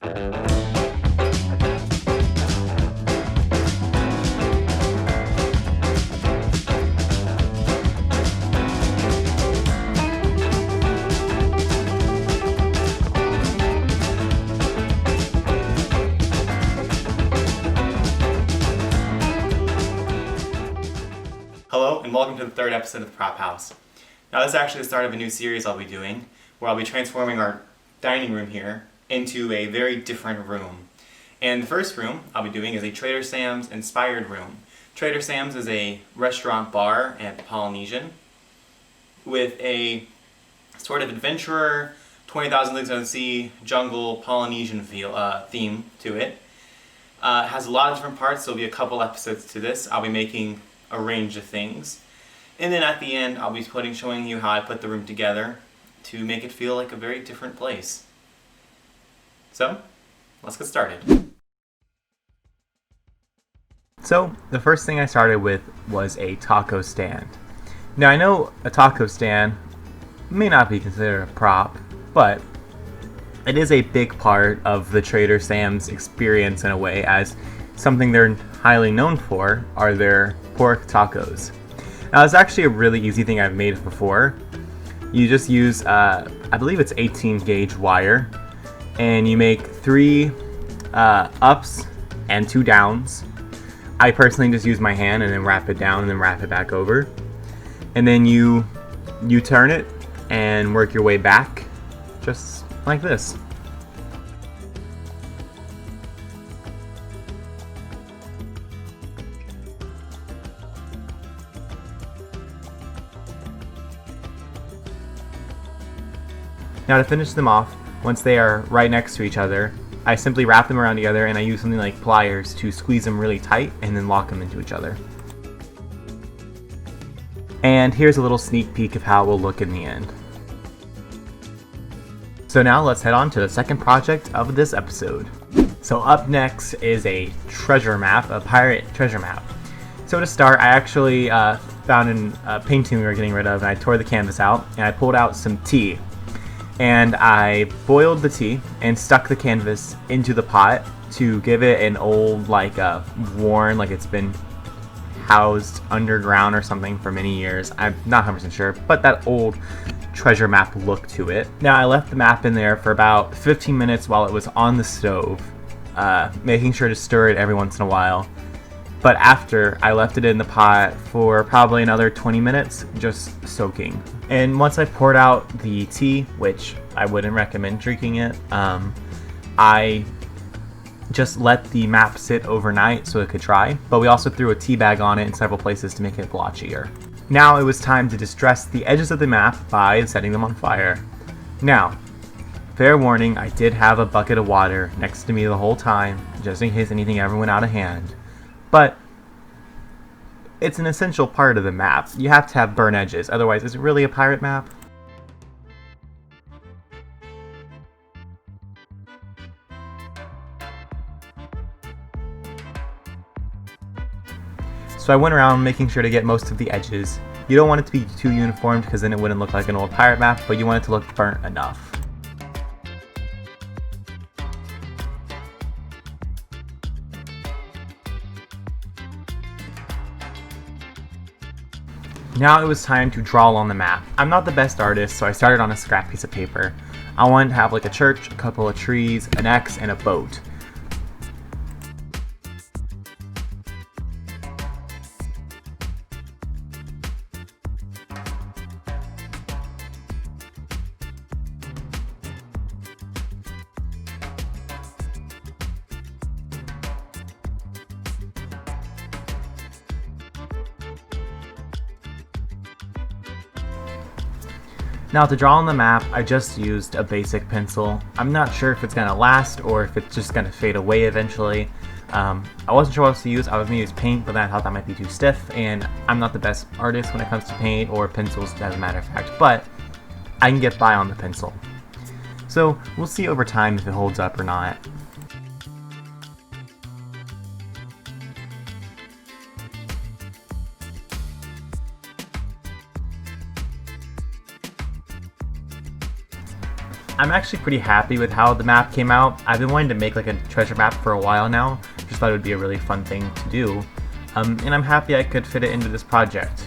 Hello and welcome to the third episode of the Prop House. Now this is actually the start of a new series I'll be doing, where I'll be transforming our dining room here into a very different room. And the first room I'll be doing is a Trader Sam's inspired room. Trader Sam's is a restaurant bar at the Polynesian with a sort of adventurer, 20,000 Leagues Under the Sea, jungle, Polynesian theme to it. It has a lot of different parts, so there'll be a couple episodes to this. I'll be making a range of things. And then at the end, I'll be showing you how I put the room together to make it feel like a very different place. So, let's get started. So, the first thing I started with was a taco stand. Now I know a taco stand may not be considered a prop, but it is a big part of the Trader Sam's experience in a way, as something they're highly known for are their pork tacos. Now it's actually a really easy thing I've made before. You just use, I believe it's 18 gauge wire, and you make 3 ups and 2 downs. I personally just use my hand and then wrap it down and then wrap it back over. And then you turn it and work your way back, just like this. Now to finish them off, once they are right next to each other, I simply wrap them around together and I use something like pliers to squeeze them really tight and then lock them into each other. And here's a little sneak peek of how it will look in the end. So now let's head on to the second project of this episode. So up next is a treasure map, a pirate treasure map. So to start, I actually found a painting we were getting rid of, and I tore the canvas out and I pulled out some tea. And I boiled the tea and stuck the canvas into the pot to give it an old, worn, like it's been housed underground or something for many years. I'm not 100% sure, but that old treasure map look to it. Now I left the map in there for about 15 minutes while it was on the stove, making sure to stir it every once in a while. But after, I left it in the pot for probably another 20 minutes, just soaking. And once I poured out the tea, which I wouldn't recommend drinking it, I just let the map sit overnight so it could dry. But we also threw a tea bag on it in several places to make it blotchier. Now it was time to distress the edges of the map by setting them on fire. Now, fair warning, I did have a bucket of water next to me the whole time, just in case anything ever went out of hand. But it's an essential part of the map. You have to have burnt edges, otherwise is it really a pirate map? So I went around making sure to get most of the edges. You don't want it to be too uniform because then it wouldn't look like an old pirate map, but you want it to look burnt enough. Now it was time to draw on the map. I'm not the best artist, so I started on a scrap piece of paper. I wanted to have like a church, a couple of trees, an X, and a boat. Now to draw on the map, I just used a basic pencil. I'm not sure if it's going to last or if it's just going to fade away eventually. I wasn't sure what else to use. I was going to use paint, but then I thought that might be too stiff, and I'm not the best artist when it comes to paint or pencils, as a matter of fact, but I can get by on the pencil. So we'll see over time if it holds up or not. I'm actually pretty happy with how the map came out. I've been wanting to make like a treasure map for a while now. Just thought it would be a really fun thing to do. And I'm happy I could fit it into this project.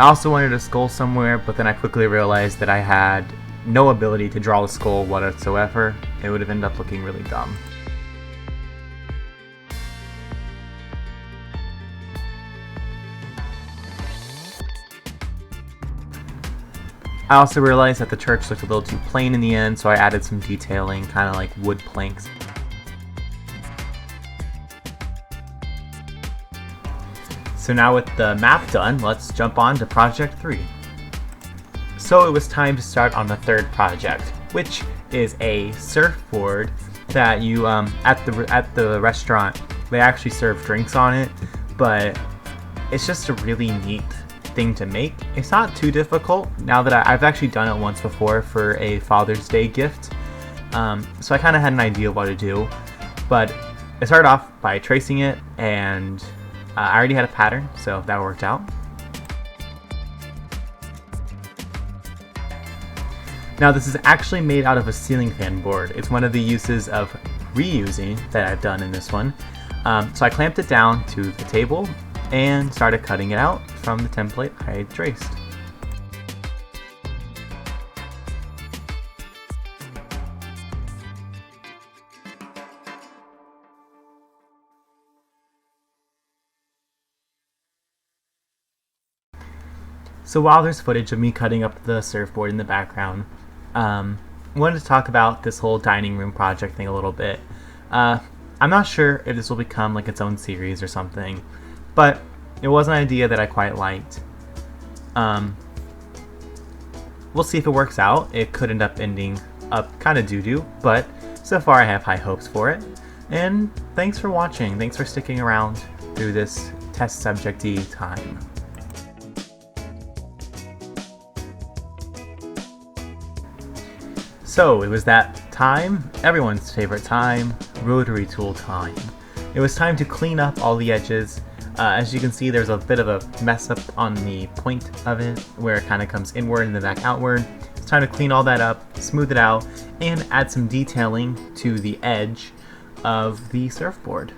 I also wanted a skull somewhere, but then I quickly realized that I had no ability to draw a skull whatsoever. It would have ended up looking really dumb. I also realized that the church looked a little too plain in the end, so I added some detailing, kind of like wood planks. So now with the map done, let's jump on to project 3. So it was time to start on the third project, which is a surfboard that you at the restaurant, they actually serve drinks on it, but it's just a really neat thing to make. It's not too difficult now that I've actually done it once before for a Father's Day gift, so I kind of had an idea of what to do, but I started off by tracing it, and I already had a pattern, so that worked out. Now this is actually made out of a ceiling fan board. It's one of the uses of reusing that I've done in this one. So I clamped it down to the table and started cutting it out from the template I had traced. So while there's footage of me cutting up the surfboard in the background, I wanted to talk about this whole dining room project thing a little bit. I'm not sure if this will become like its own series or something, but it was an idea that I quite liked. We'll see if it works out. It could end up ending up kind of doo-doo, but so far I have high hopes for it. And thanks for watching. Thanks for sticking around through this test subject-y time. So it was that time, everyone's favorite time, rotary tool time. It was time to clean up all the edges. As you can see, there's a bit of a mess up on the point of it, where it kind of comes inward and then back outward. It's time to clean all that up, smooth it out, and add some detailing to the edge of the surfboard.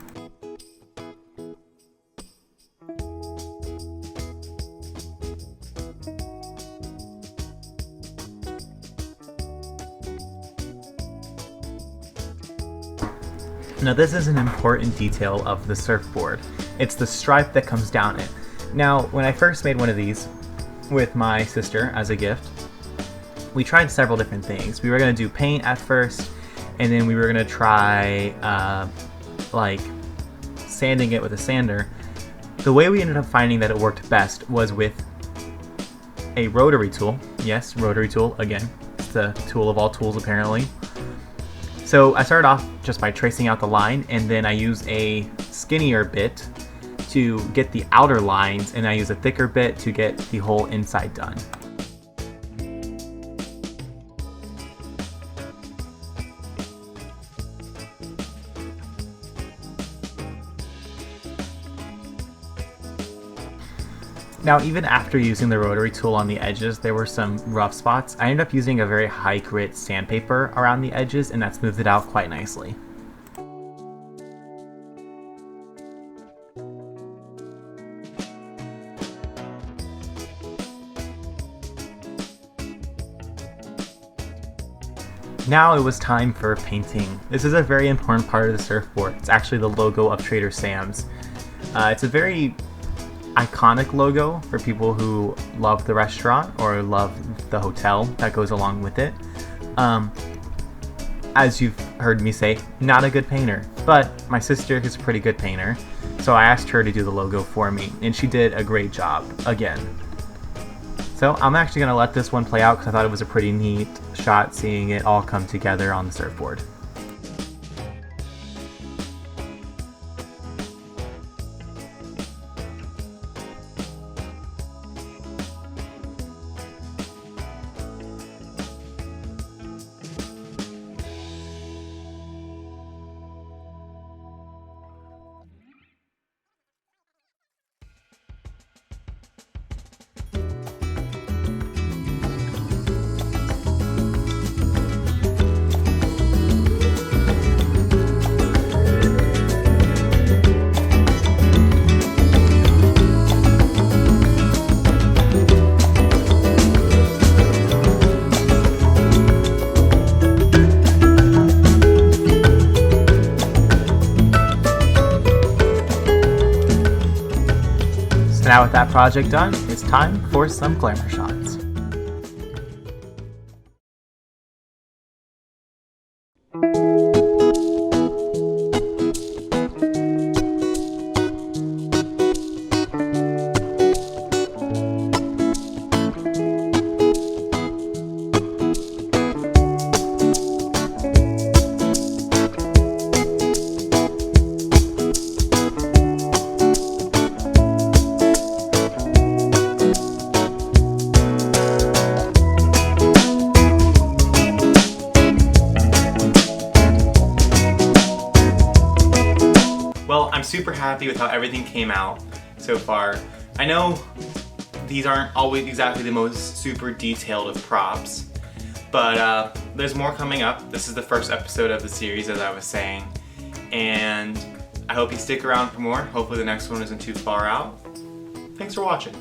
Now this is an important detail of the surfboard. It's the stripe that comes down it. Now when I first made one of these with my sister as a gift, we tried several different things. We were going to do paint at first, and then we were going to try like sanding it with a sander. The way we ended up finding that it worked best was with a rotary tool. Yes, rotary tool, again, it's the tool of all tools apparently. So I started off just by tracing out the line, and then I used a skinnier bit to get the outer lines, and I use a thicker bit to get the whole inside done. Now, even after using the rotary tool on the edges, there were some rough spots. I ended up using a very high grit sandpaper around the edges, and that smoothed it out quite nicely. Now it was time for painting. This is a very important part of the surfboard. It's actually the logo of Trader Sam's. It's a very iconic logo for people who love the restaurant or love the hotel that goes along with it. As you've heard me say, not a good painter, but my sister is a pretty good painter, so I asked her to do the logo for me, and she did a great job again. So I'm actually going to let this one play out because I thought it was a pretty neat shot seeing it all come together on the surfboard. now with that project done, it's time for some glamour shots. Well, I'm super happy with how everything came out so far. I know these aren't always exactly the most super detailed of props, but there's more coming up. This is the first episode of the series, as I was saying, and I hope you stick around for more. Hopefully the next one isn't too far out. Thanks for watching.